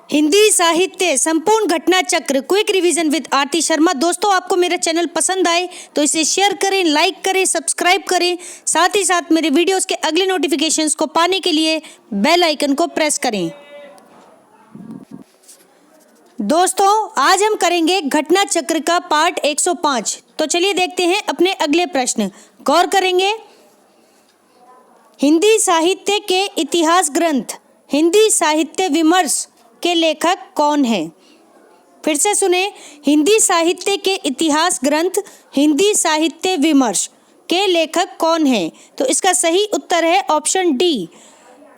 हिंदी साहित्य संपूर्ण घटना चक्र क्विक रिवीजन विद आरती शर्मा। दोस्तों, आपको मेरा चैनल पसंद आए तो इसे शेयर करें, लाइक करें, सब्सक्राइब करें। साथ ही साथ मेरे वीडियोस के अगले नोटिफिकेशंस को पाने के लिए बेल आइकन को प्रेस करें। दोस्तों, आज हम करेंगे घटना चक्र का पार्ट 105। तो चलिए देखते हैं अपने अगले प्रश्न। गौर करेंगे, हिंदी साहित्य के इतिहास ग्रंथ हिंदी साहित्य विमर्श के लेखक कौन है? फिर से सुने, हिंदी साहित्य के इतिहास ग्रंथ हिंदी साहित्य विमर्श के लेखक कौन है? तो इसका सही उत्तर है option D,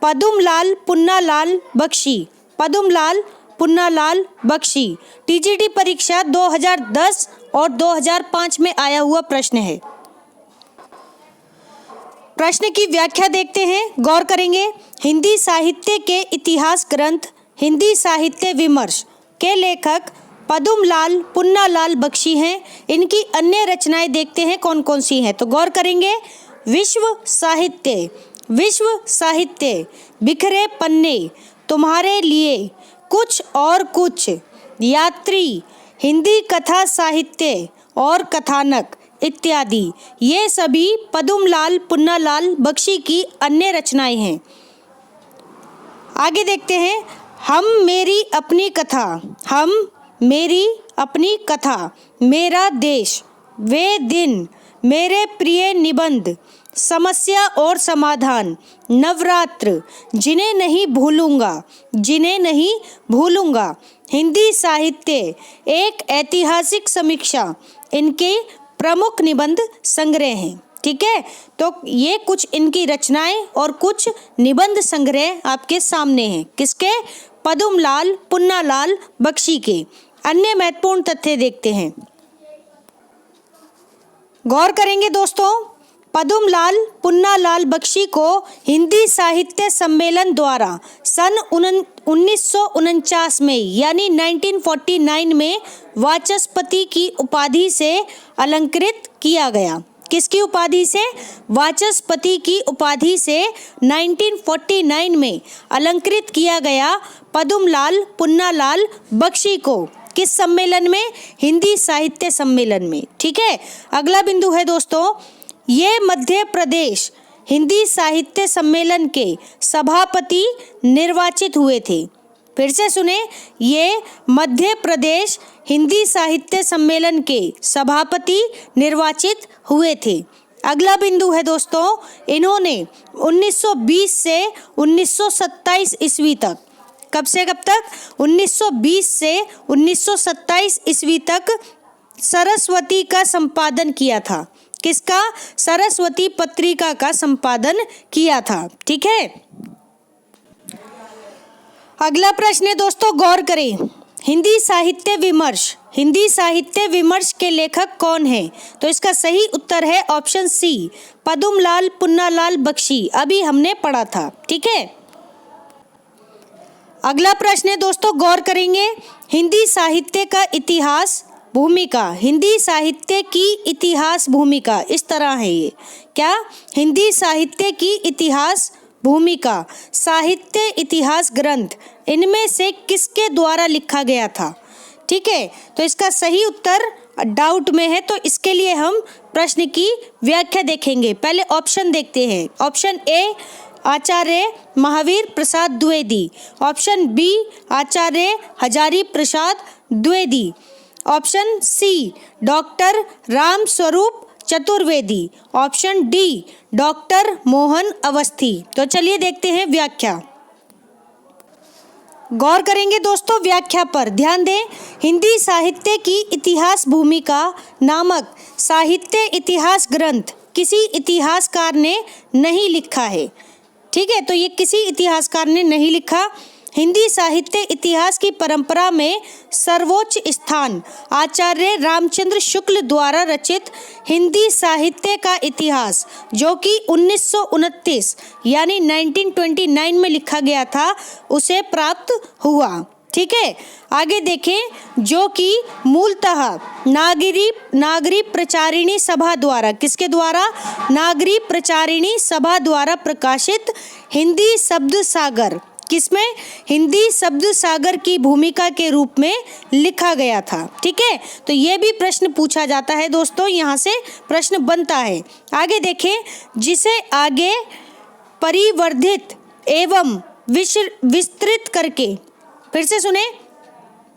Padmalal Punnalal Bakshi. Padmalal Punnalal Bakshi. TGT परीक्षा 2010 और 2005 में आया हुआ प्रश्न है। प्रश्न की व्याख्या देखते हैं, गौर करेंगे। हिंदी साहित्य के इतिहास ग्रंथ हिंदी साहित्य विमर्श के लेखक पद्मलाल पुन्नालाल बख्शी हैं। इनकी अन्य रचनाएं देखते हैं कौन कौन सी हैं। तो गौर करेंगे, विश्व साहित्य, बिखरे पन्ने, तुम्हारे लिए, कुछ और कुछ, यात्री, हिंदी कथा साहित्य और कथानक इत्यादि। ये सभी पद्मलाल पुन्नालाल बख्शी की अन्य रचनाएं हैं। आगे देखते हैं, हम मेरी अपनी कथा, मेरा देश, वे दिन, मेरे प्रिय निबंध, समस्या और समाधान, नवरात्र, जिन्हें नहीं भूलूंगा, हिंदी साहित्य, एक ऐतिहासिक समीक्षा, इनके प्रमुख निबंध संग्रह हैं। ठीक है, तो ये कुछ इनकी रचनाएं और कुछ निबंध संग्रह आपके सामने हैं। किसके? पद्मलाल पुन्नालाल बख्शी के। अन्य महत्वपूर्ण तथ्य देखते हैं। गौर करेंगे दोस्तों, पद्मलाल पुन्नालाल बख्शी को हिंदी साहित्य सम्मेलन द्वारा सन 1949 में यानी 1949 में वाचस्पति की उपाधि से अलंकृत किया गया। किसकी उपाधि से? वाचस्पति की उपाधि से 1949 में अलंकृत किया गया पद्मलाल पुन्नालाल बख्शी को। किस सम्मेलन में? हिंदी साहित्य सम्मेलन में। ठीक है, अगला बिंदु है दोस्तों, ये मध्य प्रदेश हिंदी साहित्य सम्मेलन के सभापति निर्वाचित हुए थे। फिर से सुने, ये मध्य प्रदेश हिंदी साहित्य सम्मेलन के सभापति निर्वाचित हुए थे। अगला बिंदु है दोस्तों, इन्होंने 1920 से 1927 ईस्वी तक, कब से कब तक? 1920 से 1927 ईस्वी तक सरस्वती का संपादन किया था। किसका? सरस्वती पत्रिका का संपादन किया था। ठीक है, अगला प्रश्न है दोस्तों, गौर करें। हिंदी साहित्य विमर्श के लेखक कौन है? तो इसका सही उत्तर है ऑप्शन सी, पद्मलाल पुन्नालाल बख्शी। अभी हमने पढ़ा था। ठीक है, अगला प्रश्न है दोस्तों, गौर करेंगे। हिंदी साहित्य का इतिहास भूमिका, हिंदी साहित्य की इतिहास भूमिका इस तरह है। ये क्या? हिंदी साहित्य की इतिहास भूमिका, साहित्य इतिहास ग्रंथ, इनमें से किसके द्वारा लिखा गया था? ठीक है, तो इसका सही उत्तर डाउट में है, तो इसके लिए हम प्रश्न की व्याख्या देखेंगे। पहले ऑप्शन देखते हैं। Option A, Acharya Mahavir Prasad Dwivedi. Option B, Acharya Hazari Prasad Dwivedi. Option C, doctor Ram Swaroop Chaturvedi. Option D, doctor Mohan Awasthi. तो चलिए देखते हैं व्याख्या। गौर करेंगे दोस्तों, व्याख्या पर ध्यान दें। हिंदी साहित्य की इतिहास भूमिका नामक साहित्य इतिहास ग्रंथ किसी इतिहासकार ने नहीं लिखा है। ठीक है, तो ये किसी इतिहासकार ने नहीं लिखा। हिंदी साहित्य इतिहास की परंपरा में सर्वोच्च स्थान आचार्य रामचंद्र शुक्ल द्वारा रचित हिंदी साहित्य का इतिहास, जो कि 1929 यानी 1929 में लिखा गया था, उसे प्राप्त हुआ। ठीक है, आगे देखें, जो कि मूलतः नागरी प्रचारिणी सभा द्वारा, किसके द्वारा? नागरी प्रचारिणी सभा द्वारा प्रकाशित हिंदी शब्द सागर किसमें? हिंदी शब्द सागर की भूमिका के रूप में लिखा गया था। ठीक है, तो ये भी प्रश्न पूछा जाता है दोस्तों, यहाँ से प्रश्न बनता है। आगे देखें, जिसे आगे परिवर्धित एवं विस्तृत करके, फिर से सुने,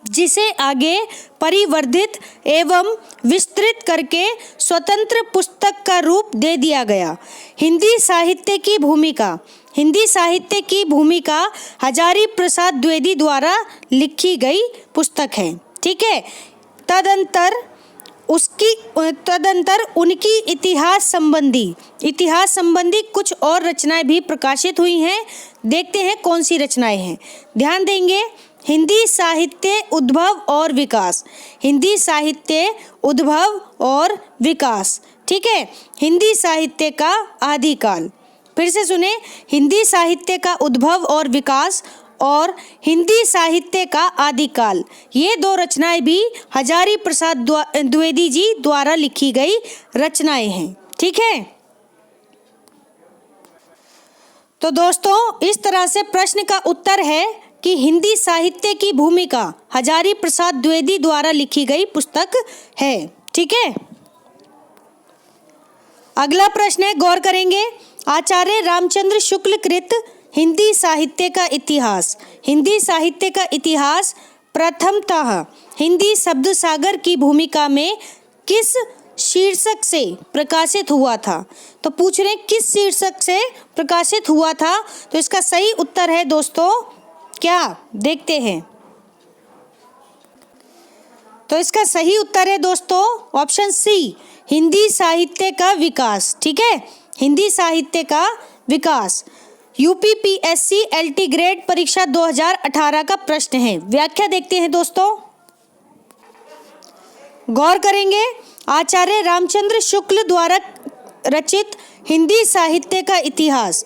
जिसे आगे परिवर्धित एवं विस्तृत करके स्वतंत्र पुस्तक का रूप दे दिया गया। हिंदी साहित्य की भूमिका, हिंदी साहित्य की भूमिका हजारी प्रसाद द्विवेदी द्वारा लिखी गई पुस्तक है। ठीक है, तदंतर उनकी इतिहास संबंधी कुछ और रचनाएं भी प्रकाशित हुई हैं। देखते हैं कौन सी रचनाएं हैं। ध्यान देंगे, हिंदी साहित्य उद्भव और विकास, हिंदी साहित्य उद्भव और विकास। ठीक है, हिंदी साहित्य का आदिकाल, फिर से सुने, हिंदी साहित्य का उद्भव और विकास और हिंदी साहित्य का आदिकाल, ये दो रचनाएं भी हजारी प्रसाद द्विवेदी जी द्वारा लिखी गई रचनाएं हैं। ठीक है, तो दोस्तों इस तरह से प्रश्न का उत्तर है कि हिंदी साहित्य की भूमिका हजारी प्रसाद द्विवेदी द्वारा लिखी गई पुस्तक है। ठीक है, अगला प्रश्न है, गौर करेंगे, आचार्य रामचंद्र शुक्ल कृत हिंदी साहित्य का इतिहास, हिंदी साहित्य का इतिहास प्रथमतः हिंदी शब्द सागर की भूमिका में किस शीर्षक से प्रकाशित हुआ था? तो पूछ रहे हैं किस शीर्षक से प्रकाशित हुआ था, तो इसका सही उत्तर है दोस्तों क्या? देखते हैं, तो इसका सही उत्तर है दोस्तों ऑप्शन सी, हिंदी साहित्य का विकास। ठीक है, हिंदी साहित्य का विकास। यूपीपीएससी एलटी ग्रेड परीक्षा 2018 का प्रश्न है। व्याख्या देखते हैं दोस्तों, गौर करेंगे, आचार्य रामचंद्र शुक्ल द्वारा रचित हिंदी साहित्य का इतिहास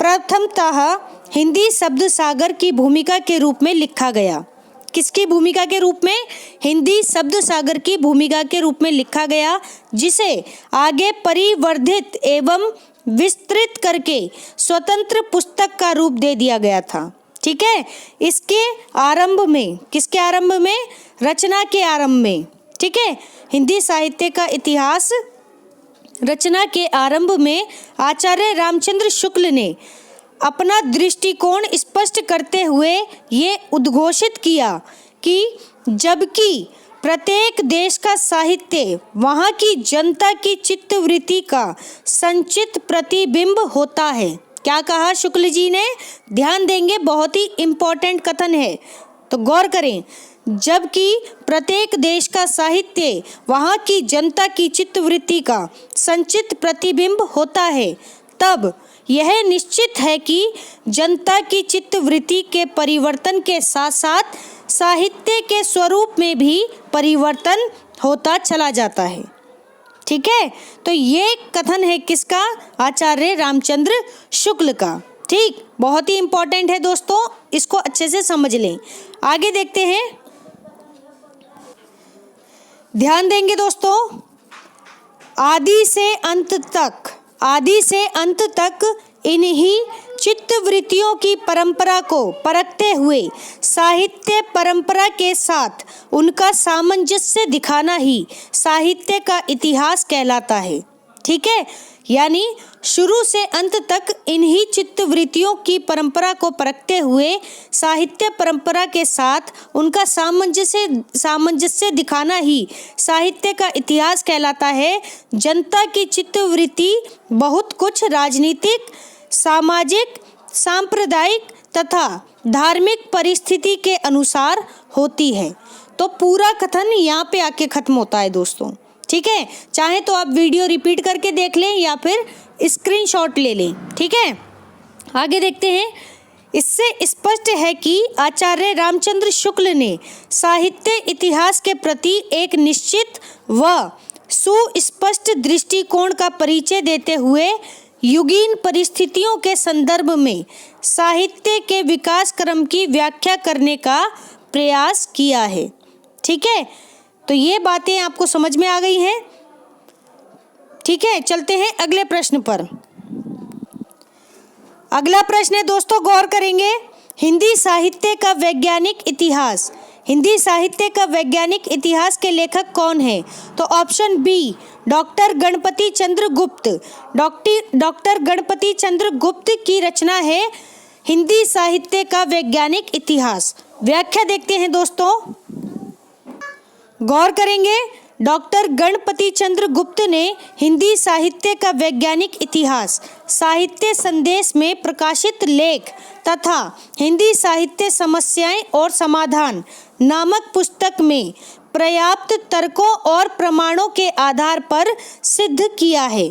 प्रथमतः हिंदी शब्द सागर की भूमिका के रूप में लिखा गया। किसकी भूमिका के रूप में? हिंदी शब्द सागर की भूमिका के रूप में लिखा गया, जिसे आगे परिवर्धित एवं विस्तृत करके स्वतंत्र पुस्तक का रूप दे दिया गया था। ठीक है, इसके आरंभ में, किसके आरंभ में? रचना के आरंभ में। ठीक है, हिंदी साहित्य का इतिहास रचना के आरंभ में आचार्य रामचंद्र शुक्ल ने अपना दृष्टिकोण स्पष्ट करते हुए ये उद्घोषित किया कि जबकि प्रत्येक देश का साहित्य वहाँ की जनता की चित्तवृत्ति का संचित प्रतिबिंब होता है। क्या कहा शुक्ल जी ने? ध्यान देंगे, बहुत ही इम्पोर्टेंट कथन है, तो गौर करें। जबकि प्रत्येक देश का साहित्य वहाँ की जनता की चित्तवृत्ति का संचित प्रतिबिंब होता है, तब यह निश्चित है कि जनता की चित्तवृत्ति के परिवर्तन के साथ साथ साहित्य के स्वरूप में भी परिवर्तन होता चला जाता है। ठीक है, तो ये कथन है किसका? आचार्य रामचंद्र शुक्ल का। ठीक, बहुत ही इंपॉर्टेंट है दोस्तों, इसको अच्छे से समझ लें। आगे देखते हैं, ध्यान देंगे दोस्तों, आदि से अंत तक इन्हीं चित्तवृत्तियों की परंपरा को परखते हुए साहित्य परंपरा के साथ उनका सामंजस्य दिखाना ही साहित्य का इतिहास कहलाता है। ठीक है, यानी शुरू से अंत तक इन्हीं चित्तवृत्तियों की परंपरा को परखते हुए साहित्य परंपरा के साथ उनका सामंजस्य दिखाना ही साहित्य का इतिहास कहलाता है। जनता की चित्तवृत्ति बहुत कुछ राजनीतिक, सामाजिक, सांप्रदायिक तथा धार्मिक परिस्थिति के अनुसार होती है। तो पूरा कथन यहाँ पे आके खत्म होता है दोस्तों। ठीक है, चाहे तो आप वीडियो रिपीट करके देख लें या फिर स्क्रीनशॉट ले लें। ठीक है, आगे देखते हैं। इससे स्पष्ट है कि आचार्य रामचंद्र शुक्ल ने साहित्य इतिहास के प्रति एक निश्चित व सुस्पष्ट दृष्टिकोण का परिचय देते हुए युगीन परिस्थितियों के संदर्भ में साहित्य के विकास क्रम की व्याख्या करने का प्रयास किया है। ठीक है, तो ये बातें आपको समझ में आ गई हैं। ठीक है, चलते हैं अगले प्रश्न पर। अगला प्रश्न है दोस्तों, गौर करेंगे। हिंदी साहित्य का वैज्ञानिक इतिहास, हिंदी साहित्य का वैज्ञानिक इतिहास के लेखक कौन है? तो ऑप्शन बी डॉक्टर गणपति चंद्र गुप्त। डॉक्टर गणपति चंद्र गुप्त की रचना है हिंदी साहित्य का वैज्ञानिक इतिहास। व्याख्या देखते हैं दोस्तों, गौर करेंगे। डॉक्टर गणपति चंद्र गुप्त ने हिंदी साहित्य का वैज्ञानिक इतिहास, साहित्य संदेश में प्रकाशित लेख तथा हिंदी साहित्य समस्याएं और समाधान नामक पुस्तक में पर्याप्त तर्कों और प्रमाणों के आधार पर सिद्ध किया है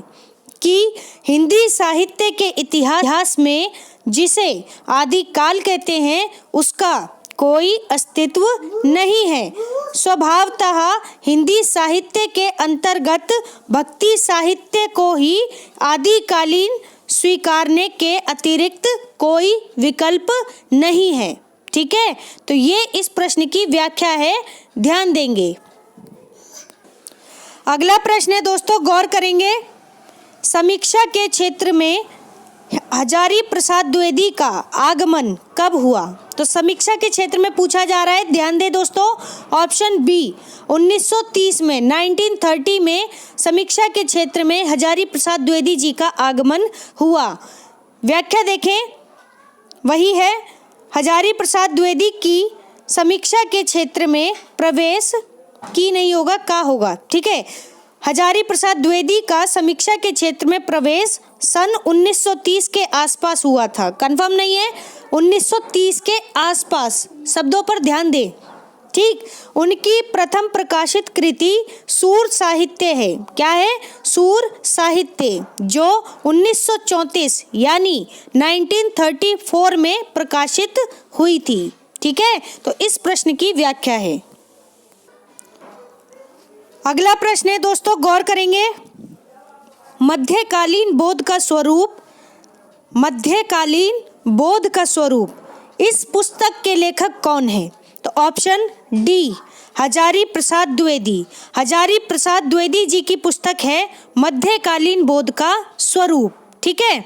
कि हिंदी साहित्य के इतिहास में जिसे आदिकाल कहते हैं उसका कोई अस्तित्व नहीं है। स्वभावतः हिंदी साहित्य के अंतर्गत भक्ति साहित्य को ही आदिकालीन स्वीकारने के अतिरिक्त कोई विकल्प नहीं है। ठीक है, तो ये इस प्रश्न की व्याख्या है, ध्यान देंगे। अगला प्रश्न है दोस्तों, गौर करेंगे। समीक्षा के क्षेत्र में हजारी प्रसाद द्विवेदी का आगमन कब हुआ? तो समीक्षा के क्षेत्र में पूछा जा रहा है, ध्यान दे दोस्तों। ऑप्शन बी 1930 में, 1930 में समीक्षा के क्षेत्र में हजारी प्रसाद द्विवेदी जी का आगमन हुआ। व्याख्या देखें, वही है, हजारी प्रसाद द्विवेदी की समीक्षा के क्षेत्र में प्रवेश की नहीं होगा, का होगा। ठीक है, हजारी प्रसाद द्विवेदी का समीक्षा के क्षेत्र में प्रवेश सन 1930 के आसपास हुआ था। कंफर्म नहीं है, 1930 के आसपास, शब्दों पर ध्यान दें। ठीक, उनकी प्रथम प्रकाशित कृति सूर साहित्य है। क्या है? सूर साहित्य, जो 1934 यानी 1934 में प्रकाशित हुई थी। ठीक है, तो इस प्रश्न की व्याख्या है। अगला प्रश्न है दोस्तों, गौर करेंगे। मध्यकालीन बोध का स्वरूप, मध्यकालीन बोध का स्वरूप इस पुस्तक के लेखक कौन है? तो ऑप्शन डी हजारी प्रसाद द्विवेदी। हजारी प्रसाद द्विवेदी जी की पुस्तक है मध्यकालीन बोध का स्वरूप। ठीक है,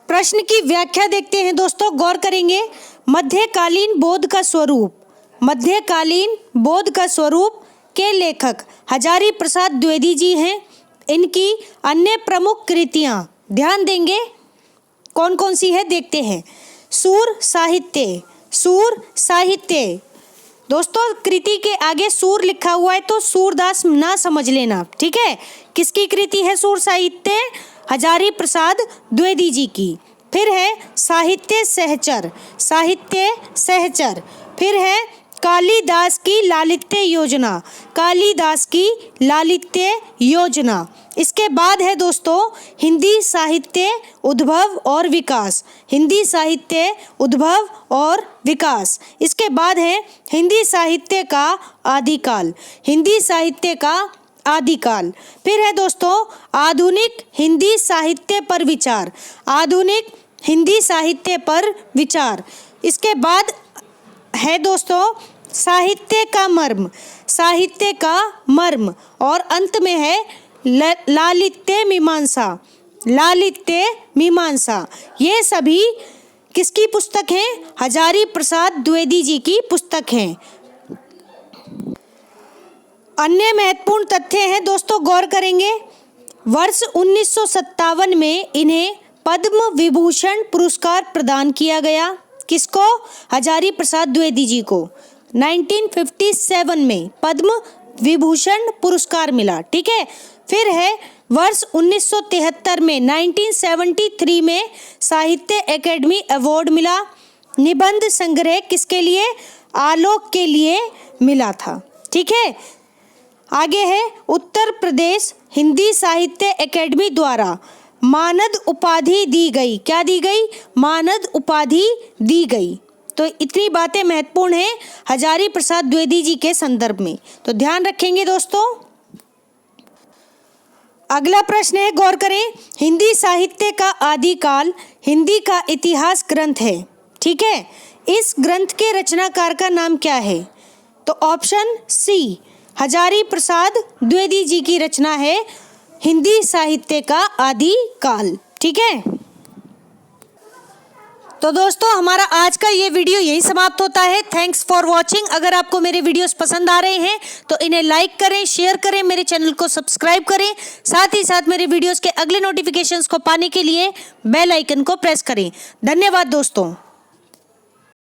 प्रश्न की व्याख्या देखते हैं दोस्तों, गौर करेंगे। मध्यकालीन बोध का स्वरूप, मध्यकालीन बोध का स्वरूप के लेखक हजारी प्रसाद द्विवेदी जी हैं। इनकी अन्य प्रमुख कृतियां ध्यान देंगे, कौन कौन सी है देखते हैं। सूर साहित्य, सूर साहित्य दोस्तों, कृति के आगे सूर लिखा हुआ है तो सूरदास ना समझ लेना। ठीक है, किसकी कृति है सूर साहित्य? हजारी प्रसाद द्विवेदी जी की। फिर है साहित्य सहचर, साहित्य सहचर। फिर है कालिदास की लालित्य योजना, कालिदास की लालित्य योजना। इसके बाद है दोस्तों हिंदी साहित्य उद्भव और विकास, हिंदी साहित्य उद्भव और विकास। इसके बाद है हिंदी साहित्य का आदिकाल, हिंदी साहित्य का आदिकाल। फिर है दोस्तों आधुनिक हिंदी साहित्य पर विचार, आधुनिक हिंदी साहित्य पर विचार। इसके बाद है दोस्तों साहित्य का मर्म, साहित्य का मर्म। और अंत में है लालित्य मीमांसा, लालित्य मीमांसा। ये सभी किसकी पुस्तक हैं? हजारी प्रसाद द्विवेदी जी की पुस्तक हैं। अन्य महत्वपूर्ण तथ्य हैं दोस्तों, गौर करेंगे। वर्ष 1957 में इन्हें पद्म विभूषण पुरस्कार प्रदान किया गया। किसको? हजारी प्रसाद द्विवेदी जी को 1957 में पद्म विभूषण पुरस्कार मिला। ठीक है, फिर है वर्ष 1973 में 1973 में साहित्य अकेडमी अवार्ड मिला। निबंध संग्रह किसके लिए? आलोक के लिए मिला था। ठीक है, आगे है उत्तर प्रदेश हिंदी साहित्य अकेडमी द्वारा मानद उपाधि दी गई। क्या दी गई? मानद उपाधि दी गई। तो इतनी बातें महत्वपूर्ण हैं हजारी प्रसाद द्विवेदी जी के संदर्भ में, तो ध्यान रखेंगे दोस्तों। अगला प्रश्न है, गौर करें। हिंदी साहित्य का आदिकाल हिंदी का इतिहास ग्रंथ है। ठीक है, इस ग्रंथ के रचनाकार का नाम क्या है? तो ऑप्शन सी हजारी प्रसाद द्विवेदी जी की रचना है हिंदी साहित्य का आदिकाल। ठीक है, तो दोस्तों हमारा आज का ये वीडियो यही समाप्त होता है। Thanks for watching. अगर आपको मेरे वीडियोस पसंद आ रहे हैं तो इन्हें लाइक करें, शेयर करें, मेरे चैनल को सब्सक्राइब करें। साथ ही साथ मेरे वीडियोस के अगले नोटिफिकेशंस को पाने के लिए बेल आइकन को प्रेस करें। धन्यवाद दोस्तों।